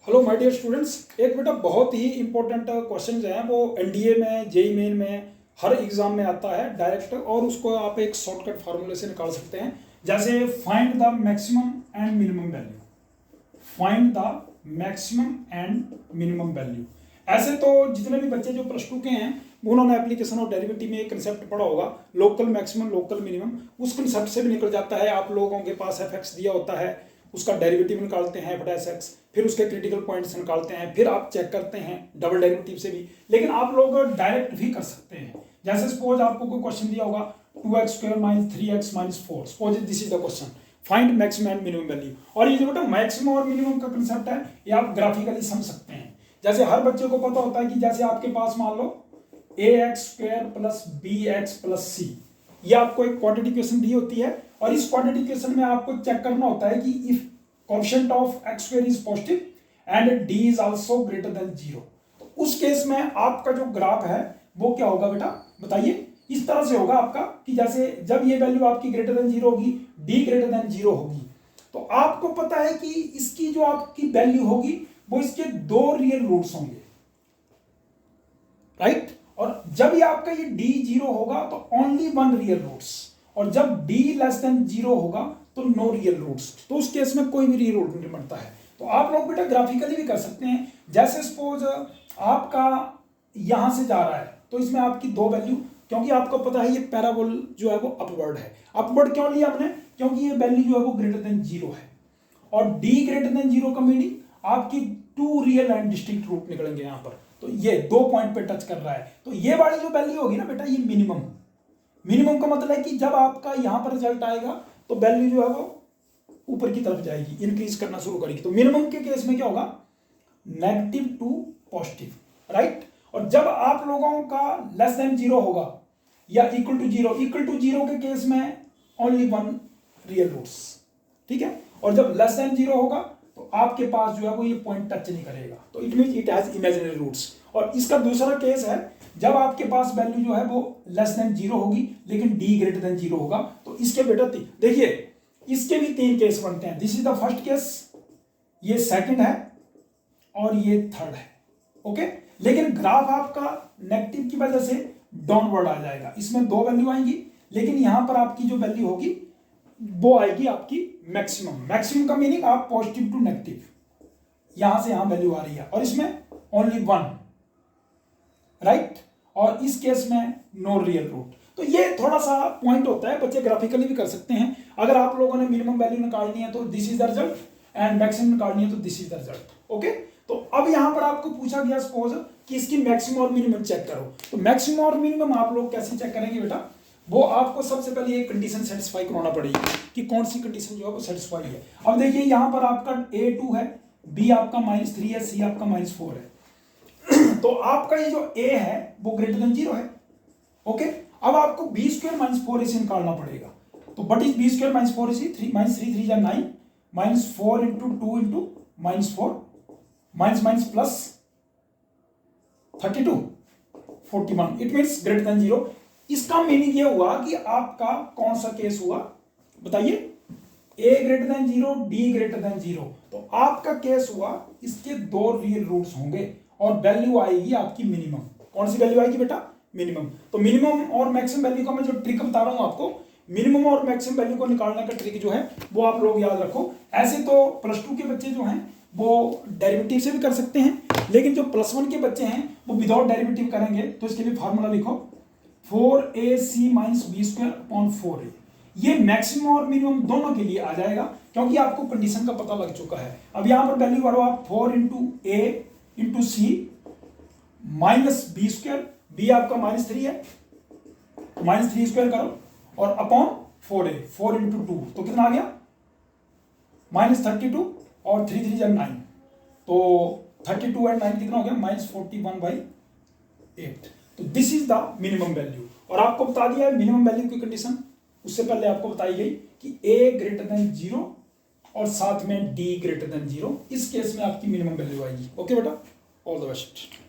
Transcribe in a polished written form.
Hello my dear students, एक बेटा बहुत ही इंपॉर्टेंट क्वेश्चन जो है वो एनडीए में, जेई मेन में, हर एग्जाम में आता है डायरेक्ट, और उसको आप एक शॉर्टकट फार्मूले से निकाल सकते हैं। जैसे find the maximum and minimum value, find the maximum and minimum value. ऐसे तो जितने भी बच्चे जो प्लस टू के हैं उन्होंने एप्लीकेशन और डेरिवेटिव में एक कंसेप्ट पढ़ा होगा, लोकल मैक्सिमम लोकल मिनिमम। उस कंसेप्ट से भी निकल जाता है। आप लोगों के पास एफ एक्स दिया होता है, उसका डेरिवेटिव निकालते हैं एफ डैश एक्स, फिर उसके क्रिटिकल पॉइंट्स निकालते हैं, फिर आप चेक करते हैं डबल डेरिवेटिव से भी। लेकिन आप लोग डायरेक्ट भी कर सकते हैं। जैसे सपोज आपको कोई क्वेश्चन दिया होगा 2x² - 3x - 4, suppose this is the question, find maximum and minimum value. और ये जो बेटा मैक्सिमम और मिनिमम का कंसेप्ट है ये आप ग्राफिकली समझ सकते हैं। जैसे हर बच्चे को पता होता है कि जैसे आपके पास मान लो ax² + bx + c, ये आपको एक क्वाड्रेटिक इक्वेशन दी होती है, और इस क्वाड्रेटिक इक्वेशन में आपको चेक करना होता है कि if coefficient of x² is positive and d is also greater than 0, तो उस केस में आपका जो ग्राफ है वो क्या होगा बेटा, बताइए। इस तरह से होगा आपका कि जैसे जब ये वैल्यू आपकी ग्रेटर देन 0 होगी, d ग्रेटर देन 0 होगी, तो आपको पता है कि इसकी जो आपकी वैल्यू होगी वो इसके 2 रियल रूट्स होंगे, राइट। और जब ये आपका ये d 0 होगा तो ओनली 1 रियल रूट्स, और जब d लेस देन 0 होगा तो नो रियल रूट्स, तो उस केस में कोई भी रियल रूट नहीं बनता है। तो आप लोग बेटा ग्राफिकली भी कर सकते हैं। जैसे सपोज आपका यहां से जा रहा है तो इसमें आपकी 2 वैल्यू, क्योंकि आपको पता है ये पैराबोल जो है वो अपवर्ड है। अपवर्ड क्यों लिया हमने, क्योंकि ये वैल्यू जो है वो ग्रेटर देन 0 है, और d ग्रेटर देन 0 का मीनिंग आपकी 2 रियल एंड डिस्टिंक्ट रूट निकलेंगे यहाँ पर। तो ये 2 पॉइंट पे टच कर रहा है, तो ये वाली जो वैल्यू होगी ना बेटा, ये मिनिमम। मिनिमम का मतलब है कि जब आपका यहां पर रिजल्ट आएगा तो वैल्यू जो है वो ऊपर की तरफ जाएगी, इंक्रीज करना शुरू करेगी। तो मिनिमम के केस में क्या होगा, नेगेटिव टू पॉजिटिव, राइट। और जब आप लोगों का लेस देन 0 होगा या इक्वल टू 0, इक्वल टू 0 के केस में ओनली 1 रियल रूट्स, ठीक है। और जब लेस देन 0 होगा तो आपके पास जो है वो ये पॉइंट टच नहीं करेगा, तो it means it has imaginary roots. और इसका दूसरा केस है जब आपके पास वैल्यू जो है वो लेस देन 0 होगी लेकिन d ग्रेटर देन 0 होगा, तो इसके बेटा देखिए इसके भी 3 केस बनते हैं। This is the first case, ये सेकंड है और ये थर्ड है, ओके। लेकिन ग्राफ आपका नेगेटिव की वजह से डाउनवर्ड आ जाएगा, इसमें 2 वैल्यू आएंगी, लेकिन यहां पर आपकी जो वैल्यू होगी वो आएगी आपकी मैक्सिमम। मैक्सिमम का मीनिंग आप पॉजिटिव टू नेगेटिव, यहां से यहां वैल्यू आ रही है, और इसमें ओनली 1, राइट। और इस केस में नो रियल रूट। तो ये थोड़ा सा पॉइंट होता है, बच्चे ग्राफिकली भी कर सकते हैं। अगर आप लोगों ने मिनिमम वैल्यू निकालनी है तो this is the result, and maximum निकालनी है तो this is the result, okay. तो अब यहां पर आपको पूछा गया सपोज कि इसकी मैक्सिमम और मिनिमम चेक करो, तो मैक्सिमम और मिनिमम आप लोग कैसे चेक करेंगे बेटा, वो आपको सबसे पहले एक कंडीशन सेटिस्फाई कराना पड़ेगी कि कौन सी कंडीशन जो है वो सेटिस्फाई है। अब देखिए यहां पर आपका a2 है, b आपका -3 है, c आपका -4 है। तो आपका ये जो a है वो ग्रेटर देन 0 है, ओके। अब आपको b² - 4ac निकालना पड़ेगा। तो but is b² - 4ac, 3 - 3 3 9, -4 × 2 × -4, minus plus 32 41, it means greater than 0। इसका मीनिंग ये हुआ कि आपका कौन सा केस हुआ, बताइए, a greater than 0, d greater than 0। तो आपका केस हुआ इसके 2 रियल रूट्स होंगे और वैल्यू आएगी आपकी मिनिमम। कौन सी वैल्यू आएगी बेटा, मिनिमम। तो मिनिमम और मैक्सिमम वैल्यू का मैं जो ट्रिक बता रहा हूं आपको, मिनिमम और मैक्सिमम वैल्यू को निकालने का ट्रिक जो है वो आप लोग याद रखो। ऐसे तो प्लस 2 के बच्चे जो हैं वो डेरिवेटिव से भी कर सकते हैं, लेकिन जो प्लस 1 के बच्चे हैं वो विदाउट डेरिवेटिव करेंगे, तो इसके लिए फॉर्मूला लिखो 4ac - b² / 4a। ये मैक्सिमम और मिनिमम दोनों के लिए आ जाएगा, क्योंकि आपको कंडीशन का पता लग चुका है। अब यहां पर वैल्यू करो आप 4 × a × c -b², b आपका -3 है, -3² करो, और अपॉन 4a, 4 × 2, तो कितना आ गया, -32, और 3 3 9, तो 32 और 9 कितना हो गया, -41/8। तो this is the minimum value. और आपको बता दिया है मिनिमम वैल्यू की कंडीशन, उससे पहले आपको बताई गई कि a ग्रेटर देन 0 और साथ में d ग्रेटर देन 0, इस केस में आपकी मिनिमम वैल्यू आएगी, ओके बेटा। All the best.